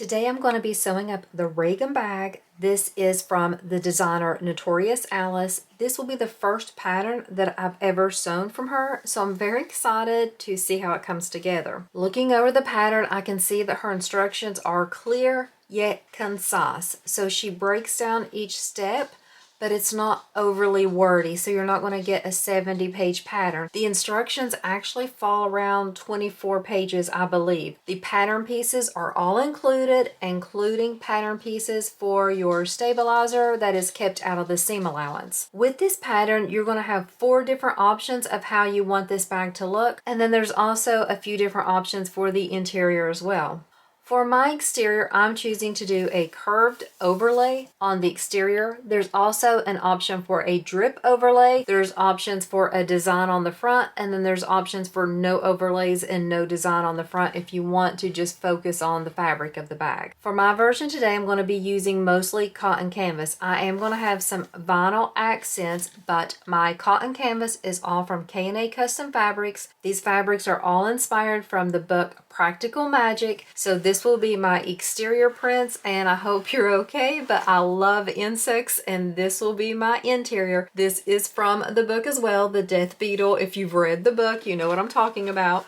Today I'm going to be sewing up the Regan bag. This is from the designer Notorious Alice. This will be the first pattern that I've ever sewn from her, so I'm very excited to see how it comes together. Looking over the pattern, I can see that her instructions are clear yet concise. So she breaks down each step, but it's not overly wordy, so you're not going to get a 70-page pattern. The instructions actually fall around 24 pages, I believe. The pattern pieces are all included, including pattern pieces for your stabilizer that is kept out of the seam allowance. With this pattern, you're going to have 4 different options of how you want this bag to look, and then there's also a few different options for the interior as well. For my exterior, I'm choosing to do a curved overlay on the exterior. There's also an option for a drip overlay. There's options for a design on the front, and then there's options for no overlays and no design on the front if you want to just focus on the fabric of the bag. For my version today, I'm going to be using mostly cotton canvas. I am going to have some vinyl accents, but my cotton canvas is all from K&A Custom Fabrics. These fabrics are all inspired from the book Practical Magic. So this will be my exterior prints, and I hope you're okay, but I love insects, and this will be my interior. This is from the book as well, The Death Beetle. If you've read the book, you know what I'm talking about.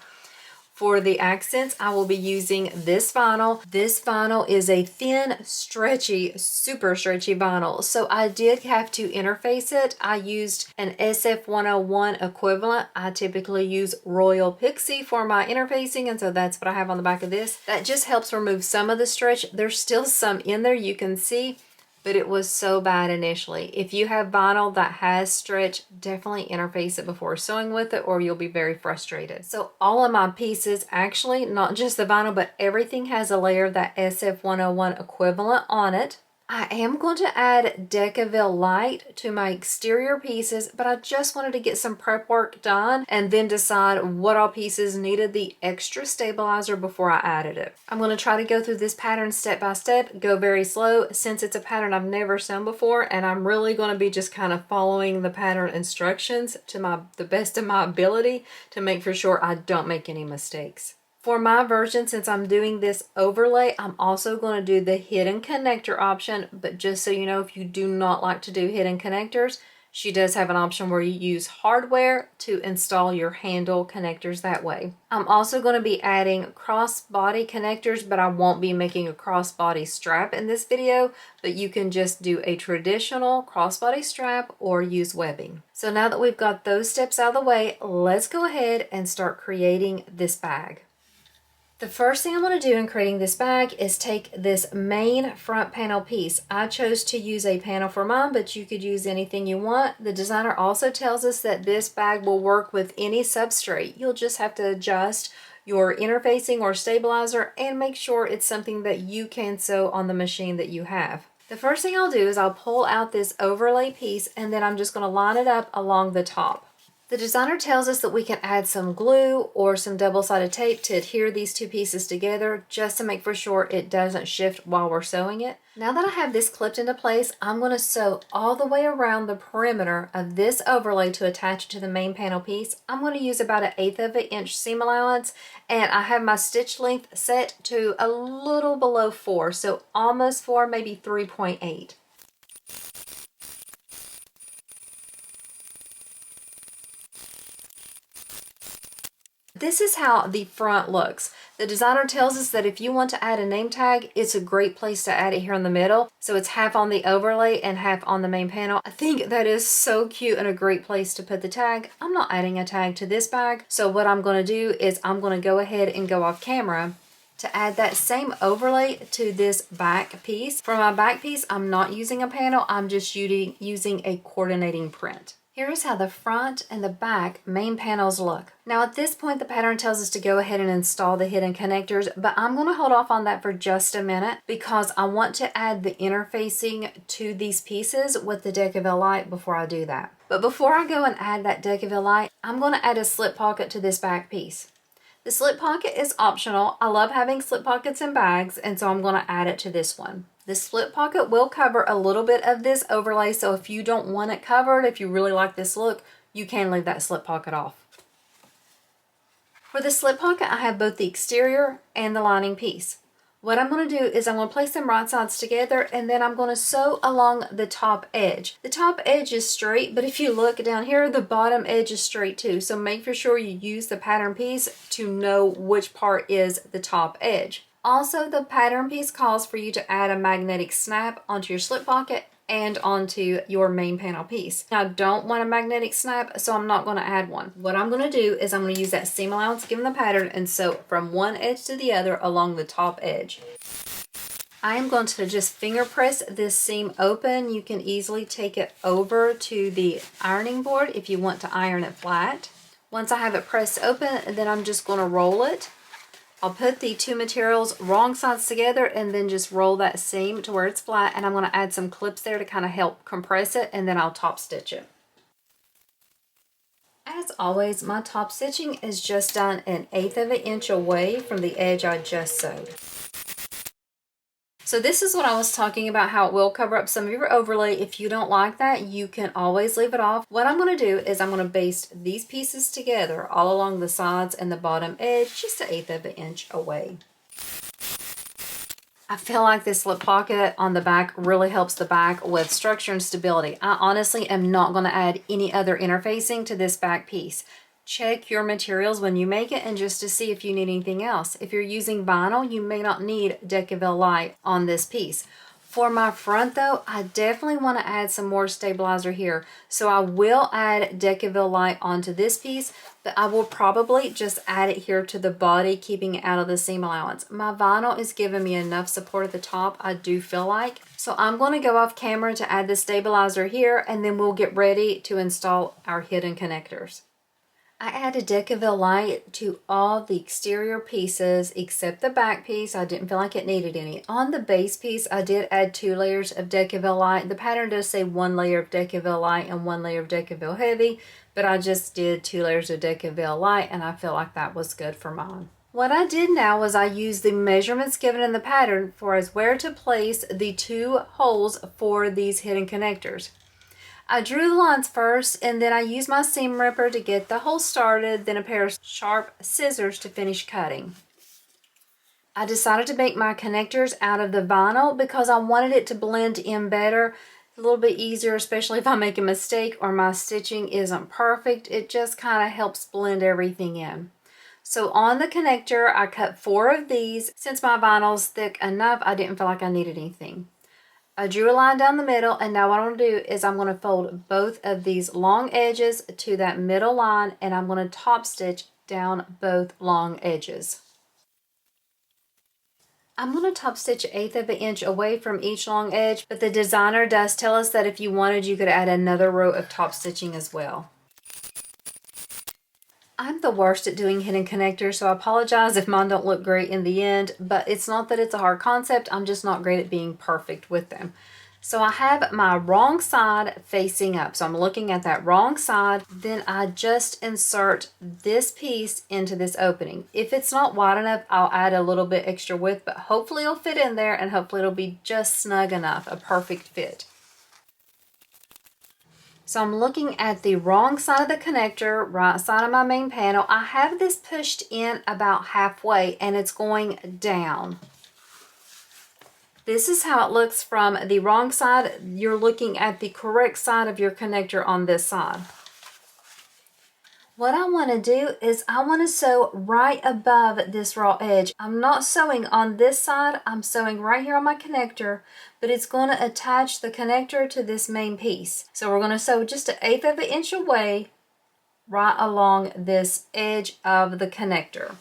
For the accents, I will be using this vinyl. This vinyl is a thin, stretchy, super stretchy vinyl. So I did have to interface it. I used an SF101 equivalent. I typically use Royal Pixie for my interfacing, and so that's what I have on the back of this. That just helps remove some of the stretch. There's still some in there, you can see, but it was so bad initially. If you have vinyl that has stretch, definitely interface it before sewing with it, or you'll be very frustrated. So all of my pieces, actually, not just the vinyl, but everything has a layer of that SF101 equivalent on it. I am going to add Decaville Light to my exterior pieces, but I just wanted to get some prep work done and then decide what all pieces needed the extra stabilizer before I added it. I'm going to try to go through this pattern step by step, go very slow since it's a pattern I've never sewn before, and I'm really going to be just kind of following the pattern instructions to the best of my ability to make for sure I don't make any mistakes. For my version, since I'm doing this overlay, I'm also going to do the hidden connector option, but just so you know, if you do not like to do hidden connectors, she does have an option where you use hardware to install your handle connectors that way. I'm also going to be adding crossbody connectors, but I won't be making a crossbody strap in this video, but you can just do a traditional crossbody strap or use webbing. So now that we've got those steps out of the way, let's go ahead and start creating this bag. The first thing I'm going to do in creating this bag is take this main front panel piece. I chose to use a panel for mine, but you could use anything you want. The designer also tells us that this bag will work with any substrate. You'll just have to adjust your interfacing or stabilizer and make sure it's something that you can sew on the machine that you have. The first thing I'll do is I'll pull out this overlay piece, and then I'm just going to line it up along the top. The designer tells us that we can add some glue or some double-sided tape to adhere these two pieces together just to make for sure it doesn't shift while we're sewing it. Now that I have this clipped into place, I'm going to sew all the way around the perimeter of this overlay to attach it to the main panel piece. I'm going to use about 1/8 of an inch seam allowance, and I have my stitch length set to a little below 4, so almost 4, maybe 3.8. This is how the front looks. The designer tells us that if you want to add a name tag, it's a great place to add it here in the middle. So it's half on the overlay and half on the main panel. I think that is so cute and a great place to put the tag. I'm not adding a tag to this bag. So what I'm going to do is I'm going to go ahead and go off camera to add that same overlay to this back piece. For my back piece, I'm not using a panel. I'm just using a coordinating print. Here is how the front and the back main panels look. Now at this point, the pattern tells us to go ahead and install the hidden connectors, but I'm going to hold off on that for just a minute because I want to add the interfacing to these pieces with the Decaville Light before I do that. But before I go and add that Decaville Light, I'm going to add a slip pocket to this back piece. The slip pocket is optional. I love having slip pockets in bags, and so I'm going to add it to this one. The slip pocket will cover a little bit of this overlay, so if you don't want it covered, if you really like this look, you can leave that slip pocket off. For the slip pocket, I have both the exterior and the lining piece. What I'm going to do is I'm going to place them right sides together, and then I'm going to sew along the top edge. The top edge is straight, but if you look down here, the bottom edge is straight too. So make sure you use the pattern piece to know which part is the top edge. Also, the pattern piece calls for you to add a magnetic snap onto your slip pocket and onto your main panel piece. Now, I don't want a magnetic snap, so I'm not going to add one. What I'm going to do is I'm going to use that seam allowance given the pattern and sew from one edge to the other along the top edge. I am going to just finger press this seam open. You can easily take it over to the ironing board if you want to iron it flat. Once I have it pressed open, then I'm just going to roll it. I'll put the two materials wrong sides together and then just roll that seam to where it's flat, and I'm going to add some clips there to kind of help compress it, and then I'll top stitch it. As always, my top stitching is just done 1/8 of an inch away from the edge I just sewed. So this is what I was talking about, how it will cover up some of your overlay. If you don't like that, you can always leave it off. What I'm going to do is I'm going to baste these pieces together all along the sides and the bottom edge, just 1/8 of an inch away. I feel like this slip pocket on the back really helps the back with structure and stability. I honestly am not going to add any other interfacing to this back piece. Check your materials when you make it, and just to see if you need anything else. If you're using vinyl, you may not need Decaville Light on this piece. For my front though, I definitely want to add some more stabilizer here. So I will add Decaville Light onto this piece, but I will probably just add it here to the body, keeping it out of the seam allowance. My vinyl is giving me enough support at the top, I do feel like. So I'm going to go off camera to add the stabilizer here, and then we'll get ready to install our hidden connectors. I added Decaville Light to all the exterior pieces except the back piece. I didn't feel like it needed any. On the base piece, I did add 2 layers of Decaville Light. The pattern does say 1 layer of Decaville Light and 1 layer of Decaville Heavy, but I just did 2 layers of Decaville Light, and I feel like that was good for mine. What I did now was I used the measurements given in the pattern for as where to place the 2 holes for these hidden connectors. I drew the lines first, and then I used my seam ripper to get the hole started, then a pair of sharp scissors to finish cutting. I decided to make my connectors out of the vinyl because I wanted it to blend in better, a little bit easier, especially if I make a mistake or my stitching isn't perfect. It just kind of helps blend everything in. So on the connector, I cut 4 of these. Since my vinyl's thick enough, I didn't feel like I needed anything. I drew a line down the middle, and now what I'm going to do is I'm going to fold both of these long edges to that middle line, and I'm going to top stitch down both long edges. I'm going to top stitch 1/8 of an inch away from each long edge, but the designer does tell us that if you wanted, you could add another row of top stitching as well. I'm the worst at doing hidden connectors, so I apologize if mine don't look great in the end, but it's not that it's a hard concept, I'm just not great at being perfect with them. So I have my wrong side facing up, so I'm looking at that wrong side, then I just insert this piece into this opening. If it's not wide enough, I'll add a little bit extra width, but hopefully it'll fit in there, and hopefully it'll be just snug enough, a perfect fit. So I'm looking at the wrong side of the connector, right side of my main panel. I have this pushed in about halfway, and it's going down. This is how it looks from the wrong side. You're looking at the correct side of your connector on this side. What I want to do is I want to sew right above this raw edge. I'm not sewing on this side, I'm sewing right here on my connector, but it's going to attach the connector to this main piece. So we're going to sew just 1/8 of an inch away right along this edge of the connector.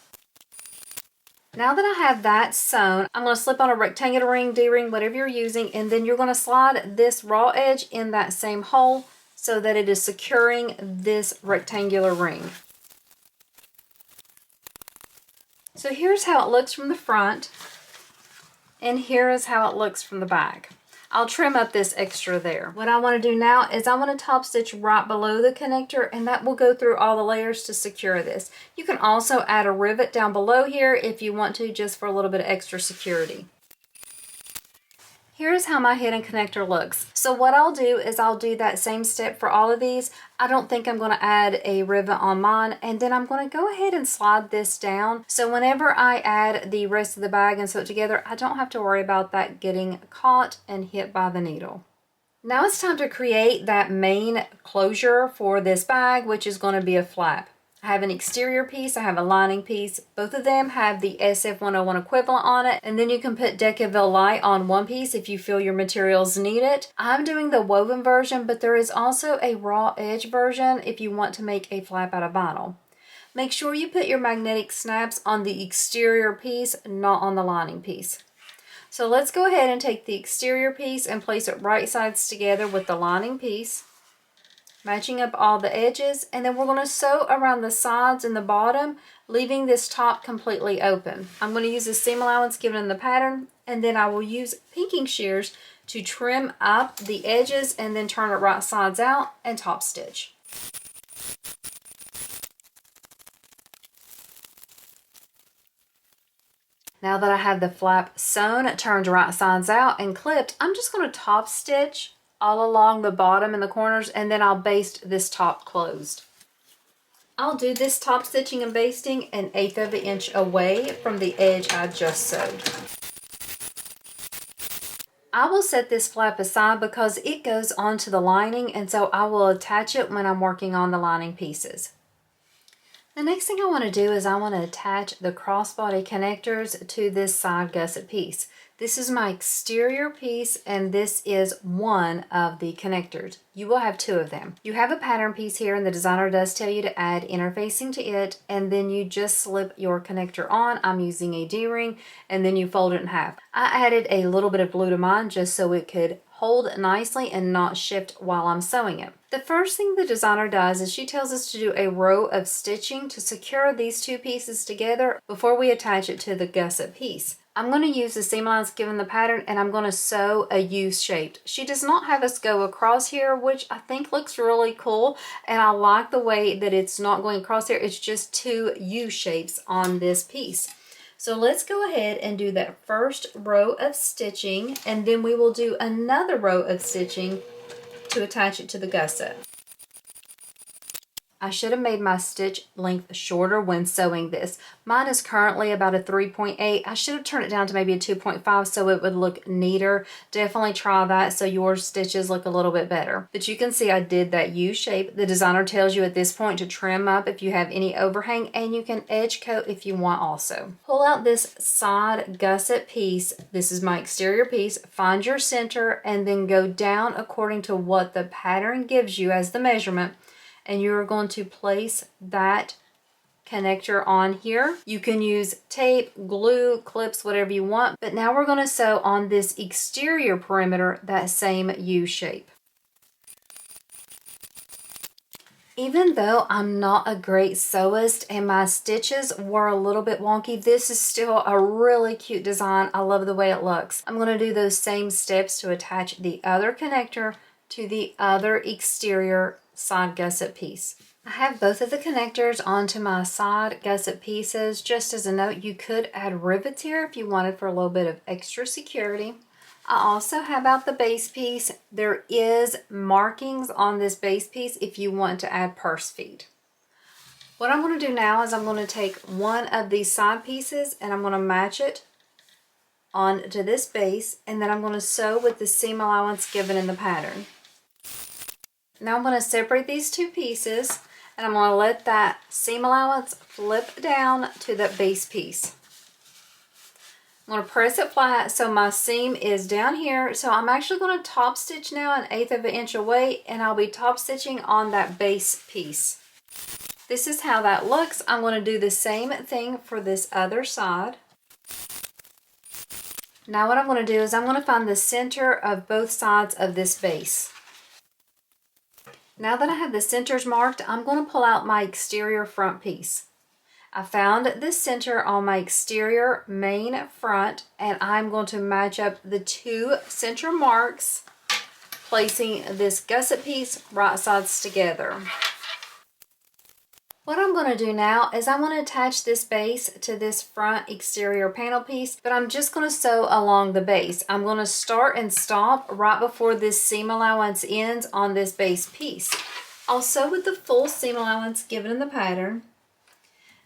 Now that I have that sewn, I'm going to slip on a rectangular ring, D-ring, whatever you're using, and then you're going to slide this raw edge in that same hole so that it is securing this rectangular ring. So here's how it looks from the front, and here is how it looks from the back. I'll trim up this extra there. What I want to do now is I want to top stitch right below the connector, and that will go through all the layers to secure this. You can also add a rivet down below here if you want to, just for a little bit of extra security. Here's how my hidden connector looks. So what I'll do is I'll do that same step for all of these. I don't think I'm going to add a rivet on mine, and then I'm going to go ahead and slide this down. So whenever I add the rest of the bag and sew it together, I don't have to worry about that getting caught and hit by the needle. Now it's time to create that main closure for this bag, which is going to be a flap. I have an exterior piece, I have a lining piece. Both of them have the SF101 equivalent on it, and then you can put Decaville Light on one piece if you feel your materials need it. I'm doing the woven version, but there is also a raw edge version if you want to make a flap out of vinyl. Make sure you put your magnetic snaps on the exterior piece, not on the lining piece. So let's go ahead and take the exterior piece and place it right sides together with the lining piece, matching up all the edges, and then we're going to sew around the sides and the bottom, leaving this top completely open. I'm going to use the seam allowance given in the pattern, and then I will use pinking shears to trim up the edges and then turn it right sides out and top stitch. Now that I have the flap sewn, turned right sides out, and clipped, I'm just going to top stitch all along the bottom and the corners, and then I'll baste this top closed. I'll do this top stitching and basting 1/8 of an inch away from the edge I just sewed. I will set this flap aside because it goes onto the lining, and so I will attach it when I'm working on the lining pieces. The next thing I want to do is I want to attach the crossbody connectors to this side gusset piece. This is my exterior piece, and this is one of the connectors. You will have two of them. You have a pattern piece here, and the designer does tell you to add interfacing to it, and then you just slip your connector on. I'm using a D-ring, and then you fold it in half. I added a little bit of glue to mine just so it could hold nicely and not shift while I'm sewing it. The first thing the designer does is she tells us to do a row of stitching to secure these two pieces together before we attach it to the gusset piece. I'm going to use the seam allowance given the pattern, and I'm going to sew a U-shaped. She does not have us go across here, which I think looks really cool, and I like the way that it's not going across here. It's just two U-shapes on this piece. So let's go ahead and do that first row of stitching, and then we will do another row of stitching to attach it to the gusset. I should have made my stitch length shorter when sewing this. Mine is currently about a 3.8. I should have turned it down to maybe a 2.5 so it would look neater. Definitely try that so your stitches look a little bit better. But you can see I did that U shape. The designer tells you at this point to trim up if you have any overhang, and you can edge coat if you want also. Pull out this side gusset piece. This is my exterior piece. Find your center and then go down according to what the pattern gives you as the measurement. And you're going to place that connector on here. You can use tape, glue, clips, whatever you want. But now we're going to sew on this exterior perimeter that same U shape. Even though I'm not a great sewist and my stitches were a little bit wonky, this is still a really cute design. I love the way it looks. I'm going to do those same steps to attach the other connector to the other exterior side gusset piece. I have both of the connectors onto my side gusset pieces. Just as a note, you could add rivets here if you wanted for a little bit of extra security. I also have out the base piece. There is markings on this base piece if you want to add purse feet. What I'm going to do now is I'm going to take one of these side pieces and I'm going to match it onto this base, and then I'm going to sew with the seam allowance given in the pattern. Now I'm going to separate these two pieces, and I'm going to let that seam allowance flip down to that base piece. I'm going to press it flat so my seam is down here. So I'm actually going to top stitch now 1/8 of an inch away, and I'll be top stitching on that base piece. This is how that looks. I'm going to do the same thing for this other side. Now what I'm going to do is I'm going to find the center of both sides of this base. Now that I have the centers marked, I'm going to pull out my exterior front piece. I found the center on my exterior main front, and I'm going to match up the two center marks, placing this gusset piece right sides together. What I'm going to do now is I'm going to attach this base to this front exterior panel piece, but I'm just going to sew along the base. I'm going to start and stop right before this seam allowance ends on this base piece. I'll sew with the full seam allowance given in the pattern,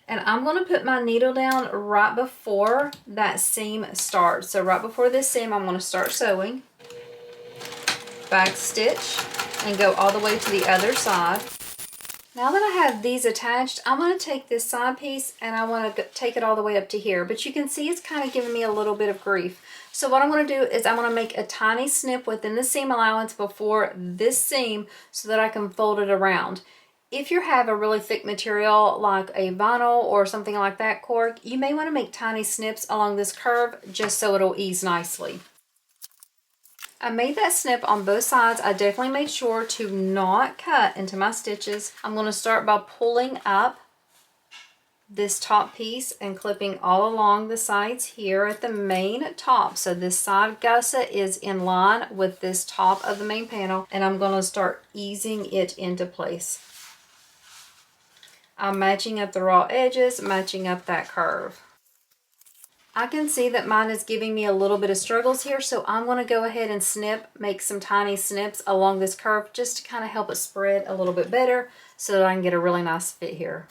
and I'm going to put my needle down right before that seam starts. So right before this seam, I'm going to start sewing, back stitch, and go all the way to the other side. Now that I have these attached, I'm going to take this side piece and I want to take it all the way up to here. But you can see it's kind of giving me a little bit of grief. So what I'm going to do is I'm going to make a tiny snip within the seam allowance before this seam so that I can fold it around. If you have a really thick material like a vinyl or something like that cork, you may want to make tiny snips along this curve just so it'll ease nicely. I made that snip on both sides. I definitely made sure to not cut into my stitches. I'm going to start by pulling up this top piece and clipping all along the sides here at the main top. So this side gusset is in line with this top of the main panel, and I'm going to start easing it into place. I'm matching up the raw edges, matching up that curve. I can see that mine is giving me a little bit of struggles here, so I'm going to go ahead and make some tiny snips along this curve just to kind of help it spread a little bit better so that I can get a really nice fit here.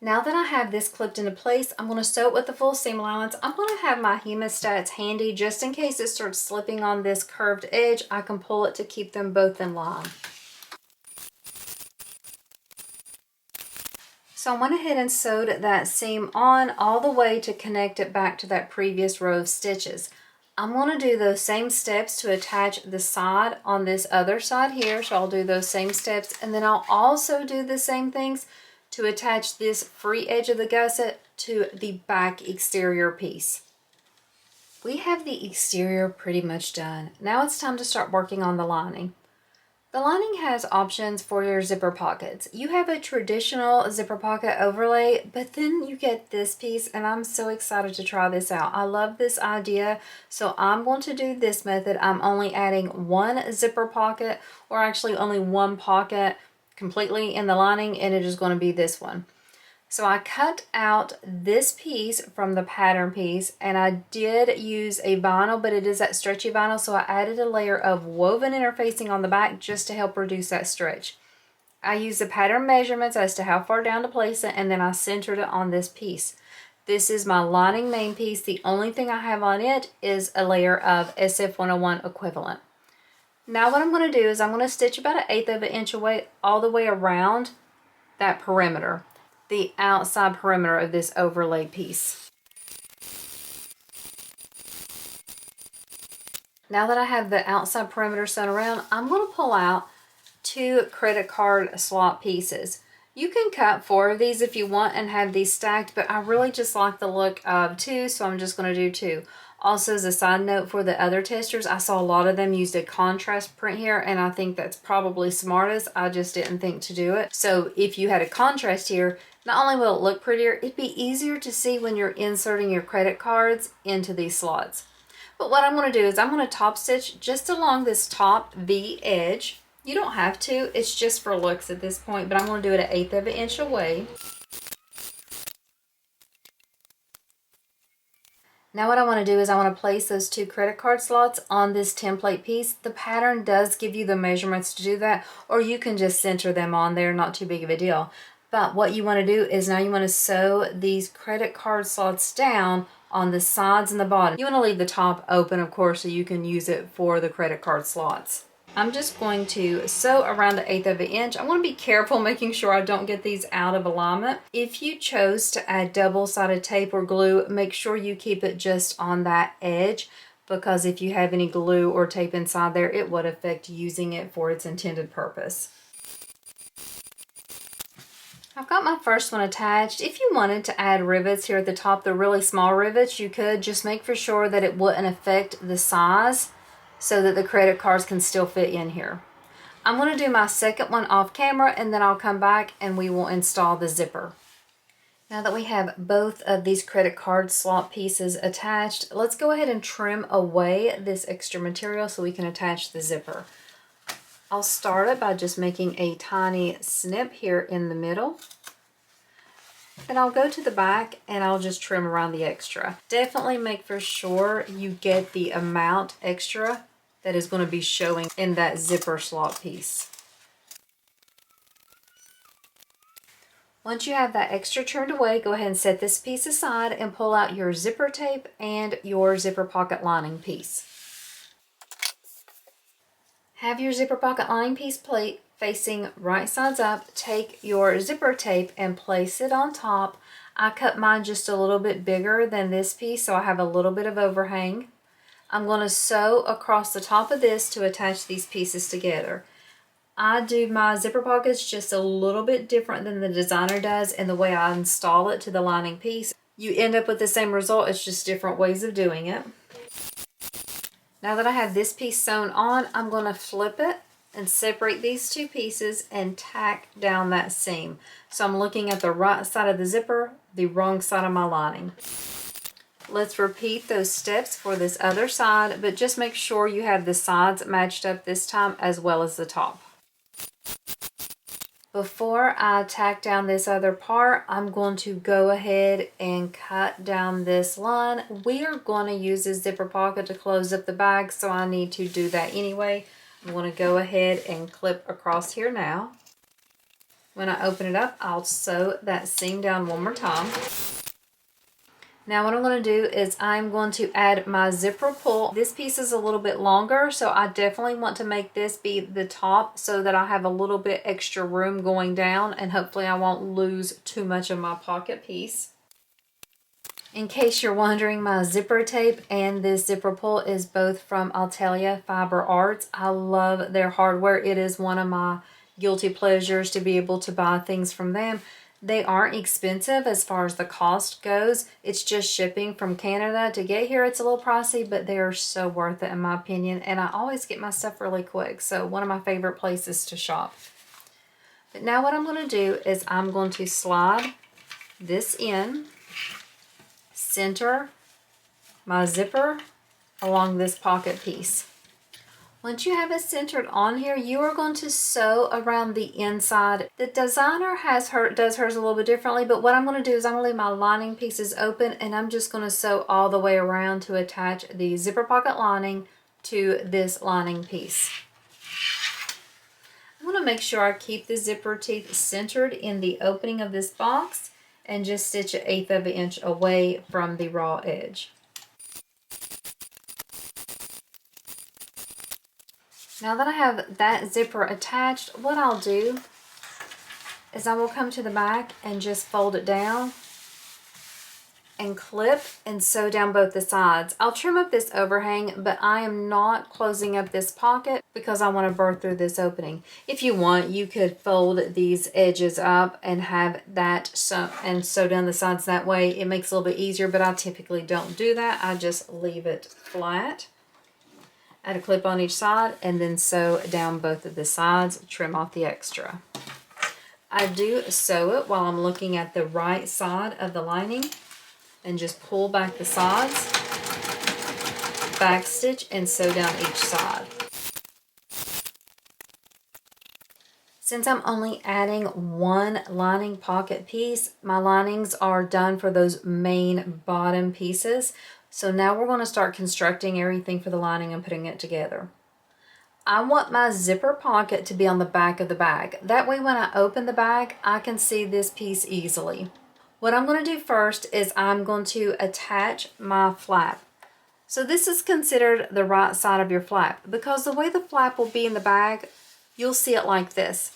Now that I have this clipped into place, I'm going to sew it with the full seam allowance. I'm going to have my hemostats handy just in case it starts slipping on this curved edge. I can pull it to keep them both in line. So I went ahead and sewed that seam on all the way to connect it back to that previous row of stitches. I'm going to do those same steps to attach the side on this other side here. So I'll do those same steps, and then I'll also do the same things to attach this free edge of the gusset to the back exterior piece. We have the exterior pretty much done. Now it's time to start working on the lining. The lining has options for your zipper pockets. You have a traditional zipper pocket overlay, but then you get this piece, and I'm so excited to try this out. I love this idea, so I'm going to do this method. I'm only adding one zipper pocket, or actually only one pocket completely in the lining, and it is going to be this one. So I cut out this piece from the pattern piece, and I did use a vinyl, but it is that stretchy vinyl, so I added a layer of woven interfacing on the back just to help reduce that stretch. I used the pattern measurements as to how far down to place it, and then I centered it on this piece. This is my lining main piece. The only thing I have on it is a layer of SF101 equivalent. Now what I'm going to do is I'm going to stitch about 1/8 of an inch away all the way around that perimeter, the outside perimeter of this overlay piece. Now that I have the outside perimeter sewn around, I'm going to pull out 2 credit card slot pieces. You can cut 4 of these if you want and have these stacked, but I really just like the look of 2, so I'm just going to do 2. Also, as a side note for the other testers, I saw a lot of them used a contrast print here, and I think that's probably smartest. I just didn't think to do it. So if you had a contrast here, not only will it look prettier, it'd be easier to see when you're inserting your credit cards into these slots. But what I'm going to do is I'm going to top stitch just along this top V edge. You don't have to, it's just for looks at this point, but I'm going to do it 1/8 of an inch away. Now what I want to do is I want to place those 2 credit card slots on this template piece. The pattern does give you the measurements to do that, or you can just center them on there, not too big of a deal. But what you want to do is now you want to sew these credit card slots down on the sides and the bottom. You want to leave the top open, of course, so you can use it for the credit card slots. I'm just going to sew around the 1/8 of an inch. I want to be careful making sure I don't get these out of alignment. If you chose to add double-sided tape or glue, make sure you keep it just on that edge, because if you have any glue or tape inside there, it would affect using it for its intended purpose. I've got my first one attached. If you wanted to add rivets here at the top, the really small rivets, you could. Just make for sure that it wouldn't affect the size, so that the credit cards can still fit in here. I'm going to do my second one off camera, and then I'll come back and we will install the zipper. Now that we have both of these credit card slot pieces attached, let's go ahead and trim away this extra material so we can attach the zipper. I'll start it by just making a tiny snip here in the middle. Then I'll go to the back and I'll just trim around the extra. Definitely make for sure you get the amount extra that is going to be showing in that zipper slot piece. Once you have that extra turned away, go ahead and set this piece aside and pull out your zipper tape and your zipper pocket lining piece. Have your zipper pocket lining piece plate facing right sides up. Take your zipper tape and place it on top. I cut mine just a little bit bigger than this piece, so I have a little bit of overhang. I'm going to sew across the top of this to attach these pieces together. I do my zipper pockets just a little bit different than the designer does in the way I install it to the lining piece. You end up with the same result, it's just different ways of doing it. Now that I have this piece sewn on, I'm going to flip it and separate these two pieces and tack down that seam. So I'm looking at the right side of the zipper, the wrong side of my lining. Let's repeat those steps for this other side, but just make sure you have the sides matched up this time as well as the top. Before I tack down this other part, I'm going to go ahead and cut down this line. We are going to use this zipper pocket to close up the bag, so I need to do that anyway. I'm going to go ahead and clip across here now. When I open it up, I'll sew that seam down one more time. Now what I'm going to do is I'm going to add my zipper pull. This piece is a little bit longer, so I definitely want to make this be the top so that I have a little bit extra room going down, and hopefully I won't lose too much of my pocket piece. In case you're wondering, my zipper tape and this zipper pull is both from Altelia Fiber Arts. I love their hardware. It is one of my guilty pleasures to be able to buy things from them. They aren't expensive as far as the cost goes. It's just shipping from Canada. To get here, it's a little pricey, but they are so worth it in my opinion. And I always get my stuff really quick. So one of my favorite places to shop. But now what I'm going to do is I'm going to slide this in, center my zipper along this pocket piece. Once you have it centered on here, you are going to sew around the inside. The designer does hers a little bit differently, but what I'm going to do is I'm going to leave my lining pieces open, and I'm just going to sew all the way around to attach the zipper pocket lining to this lining piece. I'm going to make sure I keep the zipper teeth centered in the opening of this box and just stitch 1/8 of an inch away from the raw edge. Now that I have that zipper attached, what I'll do is I will come to the back and just fold it down and clip and sew down both the sides. I'll trim up this overhang, but I am not closing up this pocket because I want to burr through this opening. If you want, you could fold these edges up and have that sew down the sides that way. It makes it a little bit easier, but I typically don't do that. I just leave it flat. Add a clip on each side and then sew down both of the sides, trim off the extra. I do sew it while I'm looking at the right side of the lining and just pull back the sides, back stitch, and sew down each side. Since I'm only adding one lining pocket piece, my linings are done for those main bottom pieces. So now we're going to start constructing everything for the lining and putting it together. I want my zipper pocket to be on the back of the bag. That way when I open the bag, I can see this piece easily. What I'm going to do first is I'm going to attach my flap. So this is considered the right side of your flap, because the way the flap will be in the bag, you'll see it like this.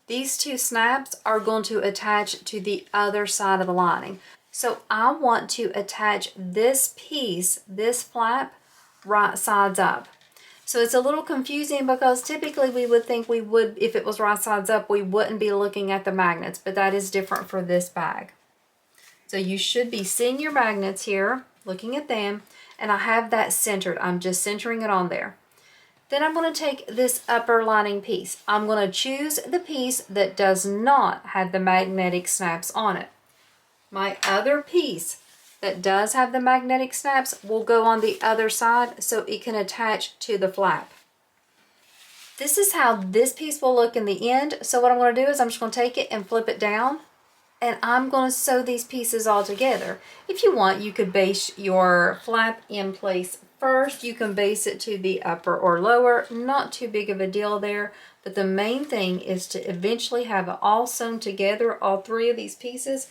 These two snaps are going to attach to the other side of the lining. So I want to attach this piece, this flap, right sides up. So it's a little confusing because typically we would think we would, if it was right sides up, we wouldn't be looking at the magnets, but that is different for this bag. So you should be seeing your magnets here, looking at them, and I have that centered. I'm just centering it on there. Then I'm going to take this upper lining piece. I'm going to choose the piece that does not have the magnetic snaps on it. My other piece that does have the magnetic snaps will go on the other side so it can attach to the flap. This is how this piece will look in the end. So what I'm going to do is I'm just going to take it and flip it down, and I'm going to sew these pieces all together. If you want, you could base your flap in place first. You can base it to the upper or lower. Not too big of a deal there. But the main thing is to eventually have it all sewn together, all three of these pieces.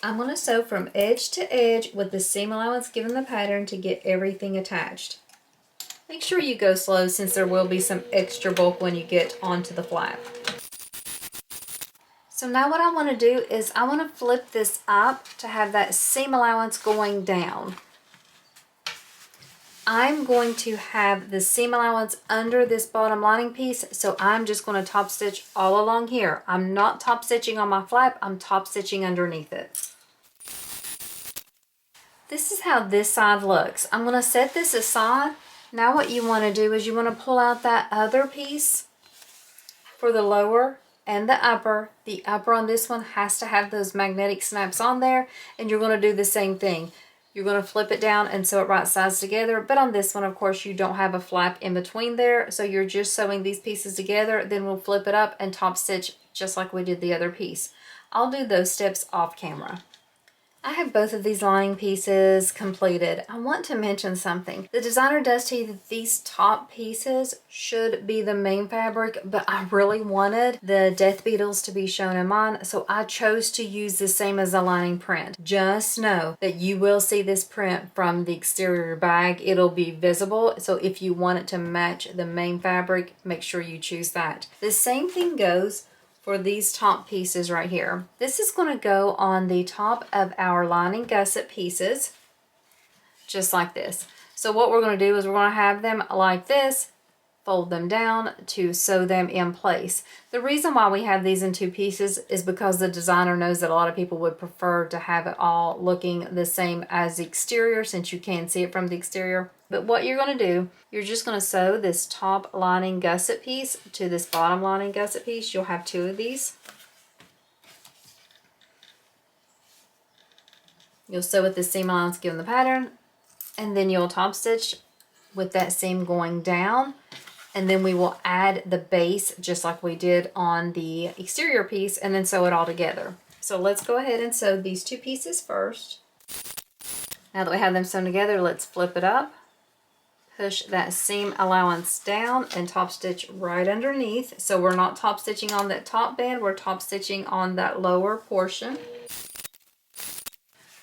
I'm going to sew from edge to edge with the seam allowance given the pattern to get everything attached. Make sure you go slow since there will be some extra bulk when you get onto the flap. So now what I want to do is I want to flip this up to have that seam allowance going down. I'm going to have the seam allowance under this bottom lining piece, so I'm just going to top stitch all along here. I'm not top stitching on my flap, I'm top stitching underneath it. This is how this side looks. I'm going to set this aside. Now what you want to do is you want to pull out that other piece for the lower and the upper. The upper on this one has to have those magnetic snaps on there, and you're going to do the same thing. You're going to flip it down and sew it right sides together, but on this one, of course, you don't have a flap in between there, so you're just sewing these pieces together. Then we'll flip it up and top stitch just like we did the other piece. I'll do those steps off camera. I have both of these lining pieces completed. I want to mention something. The designer does tell you that these top pieces should be the main fabric, but I really wanted the death beetles to be shown in mine, so I chose to use the same as the lining print. Just know that you will see this print from the exterior bag. It'll be visible, so if you want it to match the main fabric, make sure you choose that. The same thing goes for these top pieces right here. This is going to go on the top of our lining gusset pieces, just like this. So what we're going to do is we're going to have them like this, fold them down to sew them in place. The reason why we have these in two pieces is because the designer knows that a lot of people would prefer to have it all looking the same as the exterior, since you can see it from the exterior. But what you're going to do, you're just going to sew this top lining gusset piece to this bottom lining gusset piece. You'll have two of these. You'll sew with the seam allowance given the pattern, and then you'll top stitch with that seam going down, and then we will add the base just like we did on the exterior piece, and then sew it all together. So let's go ahead and sew these two pieces first. Now that we have them sewn together, let's flip it up. Push that seam allowance down and top stitch right underneath. So we're not top stitching on that top band, we're top stitching on that lower portion.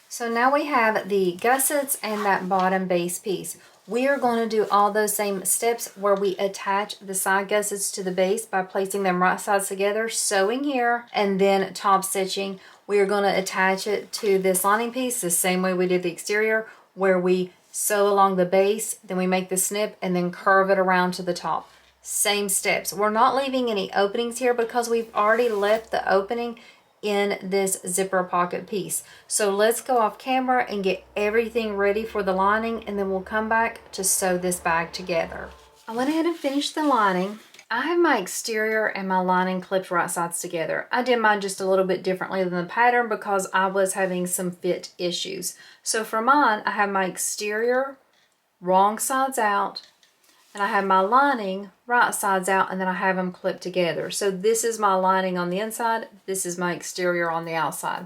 So now we have the gussets and that bottom base piece. We are going to do all those same steps where we attach the side gussets to the base by placing them right sides together, sewing here, and then top stitching. We are going to attach it to this lining piece the same way we did the exterior, where we sew along the base, then we make the snip and then curve it around to the top. Same steps. We're not leaving any openings here because we've already left the opening in this zipper pocket piece. So let's go off camera and get everything ready for the lining, and then we'll come back to sew this bag together. I went ahead and finished the lining. I have my exterior and my lining clipped right sides together. I did mine just a little bit differently than the pattern because I was having some fit issues. So for mine, I have my exterior wrong sides out, and I have my lining right sides out, and then I have them clipped together. So this is my lining on the inside, this is my exterior on the outside.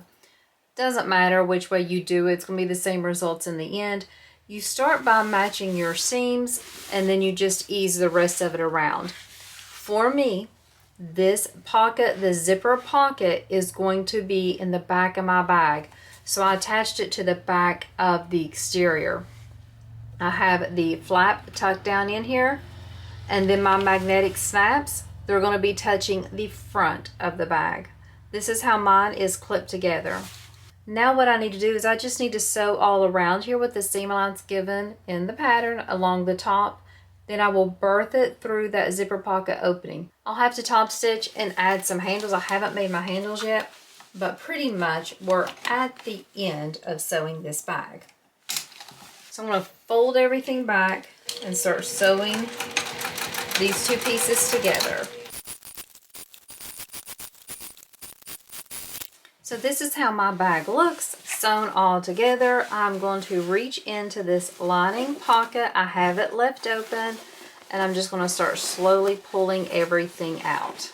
Doesn't matter which way you do it, it's going to be the same results in the end. You start by matching your seams, and then you just ease the rest of it around. For me, this pocket, the zipper pocket, is going to be in the back of my bag. So I attached it to the back of the exterior. I have the flap tucked down in here, and then my magnetic snaps, they're going to be touching the front of the bag. This is how mine is clipped together. Now what I need to do is I just need to sew all around here with the seam allowance given in the pattern along the top. Then I will berth it through that zipper pocket opening. I'll have to top stitch and add some handles. I haven't made my handles yet, but pretty much we're at the end of sewing this bag. So I'm going to fold everything back and start sewing these two pieces together. So this is how my bag looks, sewn all together. I'm going to reach into this lining pocket. I have it left open, and I'm just going to start slowly pulling everything out.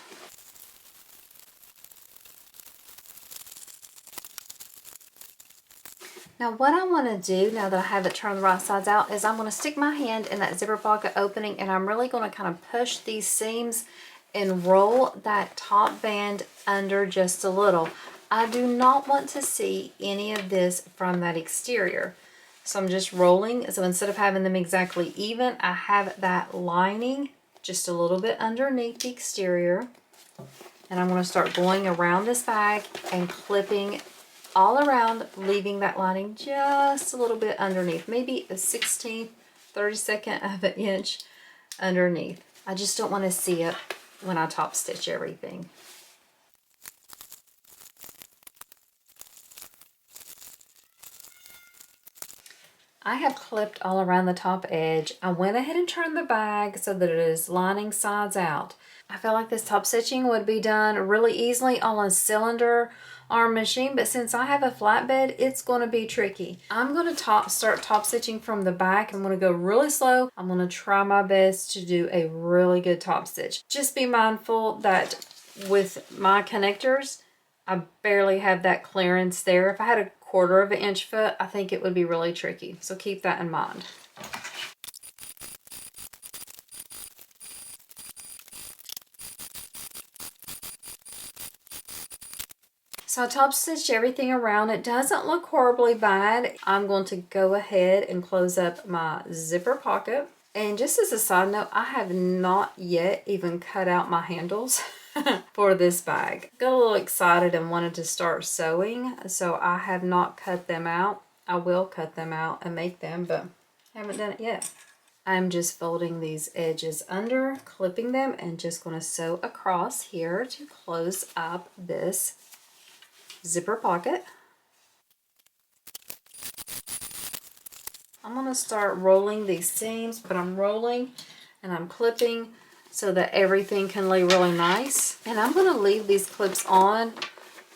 Now what I want to do, now that I have it turned the right sides out, is I'm going to stick my hand in that zipper pocket opening, and I'm really going to kind of push these seams and roll that top band under just a little. I do not want to see any of this from that exterior. So I'm just rolling. So instead of having them exactly even, I have that lining just a little bit underneath the exterior. And I'm going to start going around this bag and clipping all around, leaving that lining just a little bit underneath, maybe a 1/16, 32nd of an inch underneath. I just don't want to see it when I top stitch everything. I have clipped all around the top edge. I went ahead and turned the bag so that it is lining sides out. I feel like this top stitching would be done really easily on a cylinder arm machine, but since I have a flatbed, it's going to be tricky. I'm going to start top stitching from the back. I'm going to go really slow. I'm going to try my best to do a really good top stitch. Just be mindful that with my connectors, I barely have that clearance there. If I had a 1/4 of an inch foot, I think it would be really tricky. So keep that in mind. So I top stitched everything around. It doesn't look horribly bad. I'm going to go ahead and close up my zipper pocket. And just as a side note, I have not yet even cut out my handles for this bag. Got a little excited and wanted to start sewing, so I have not cut them out. I will cut them out and make them, but I haven't done it yet. I'm just folding these edges under, clipping them, and just going to sew across here to close up this zipper pocket. I'm going to start rolling these seams, but I'm rolling and I'm clipping so that everything can lay really nice. And I'm going to leave these clips on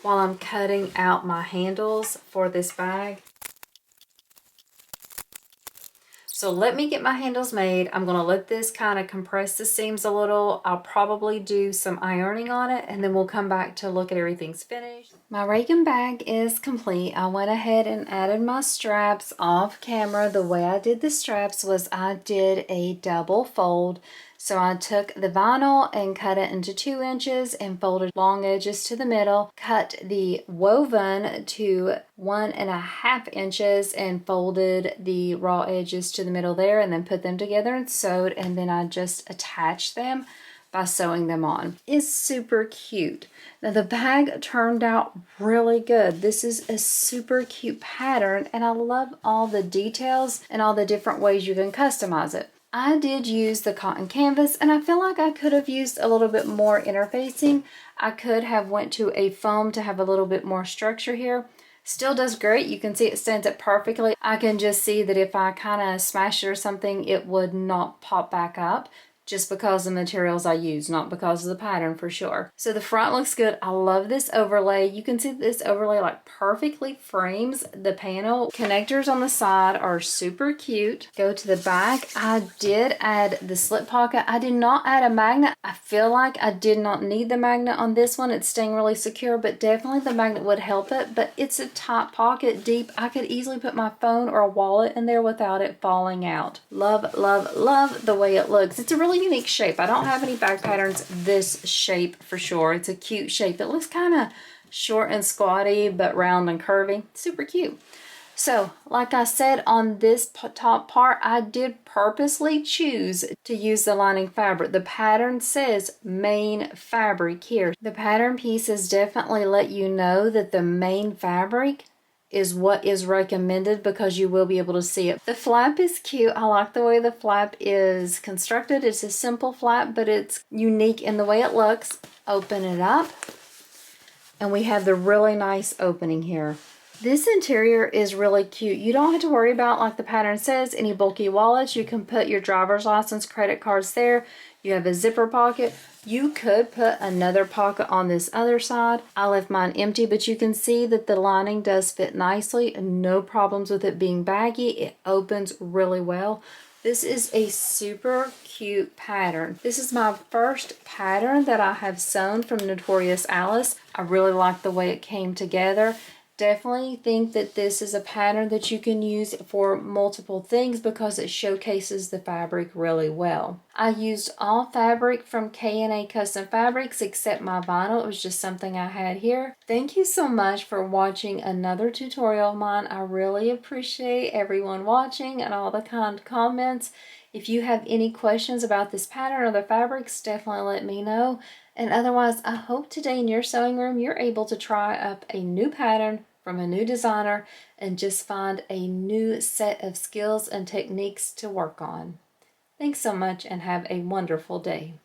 while I'm cutting out my handles for this bag. So let me get my handles made. I'm going to let this kind of compress the seams a little. I'll probably do some ironing on it, and then we'll come back to look at everything's finished. My Regan bag is complete. I went ahead and added my straps off camera. The way I did the straps was I did a double fold. So I took the vinyl and cut it into 2 inches and folded long edges to the middle, cut the woven to 1.5 inches and folded the raw edges to the middle there, and then put them together and sewed, and then I just attached them by sewing them on. It's super cute. Now the bag turned out really good. This is a super cute pattern, and I love all the details and all the different ways you can customize it. I did use the cotton canvas, and I feel like I could have used a little bit more interfacing. I could have went to a foam to have a little bit more structure here. Still does great. You can see it stands up perfectly. I can just see that if I kind of smash it or something, it would not pop back up, just because of the materials I use, not because of the pattern for sure. So the front looks good. I love this overlay. You can see this overlay like perfectly frames the panel. Connectors on the side are super cute. Go to the back. I did add the slip pocket. I did not add a magnet. I feel like I did not need the magnet on this one. It's staying really secure, but definitely the magnet would help it. But it's a tight pocket, deep. I could easily put my phone or a wallet in there without it falling out. Love, love, love the way it looks. It's a really unique shape. I don't have any bag patterns this shape for sure. It's a cute shape. It looks kind of short and squatty, but round and curvy. Super cute. So, like I said, on this top part, I did purposely choose to use the lining fabric. The pattern says main fabric here. The pattern pieces definitely let you know that the main fabric is what is recommended, because you will be able to see it. The flap is cute. I like the way the flap is constructed. It's a simple flap, but it's unique in the way it looks. Open it up, and we have the really nice opening here. This interior is really cute. You don't have to worry about, like the pattern says, any bulky wallets. You can put your driver's license, credit cards there. You have a zipper pocket. You could put another pocket on this other side. I left mine empty, but you can see that the lining does fit nicely. No problems with it being baggy. It opens really well. This is a super cute pattern. This is my first pattern that I have sewn from Notorious Alice. I really like the way it came together. Definitely think that this is a pattern that you can use for multiple things because it showcases the fabric really well. I used all fabric from K&A Custom Fabrics except my vinyl. It was just something I had here. Thank you so much for watching another tutorial of mine. I really appreciate everyone watching and all the kind comments. If you have any questions about this pattern or the fabrics, definitely let me know. And otherwise, I hope today in your sewing room you're able to try up a new pattern from a new designer and just find a new set of skills and techniques to work on. Thanks so much and have a wonderful day.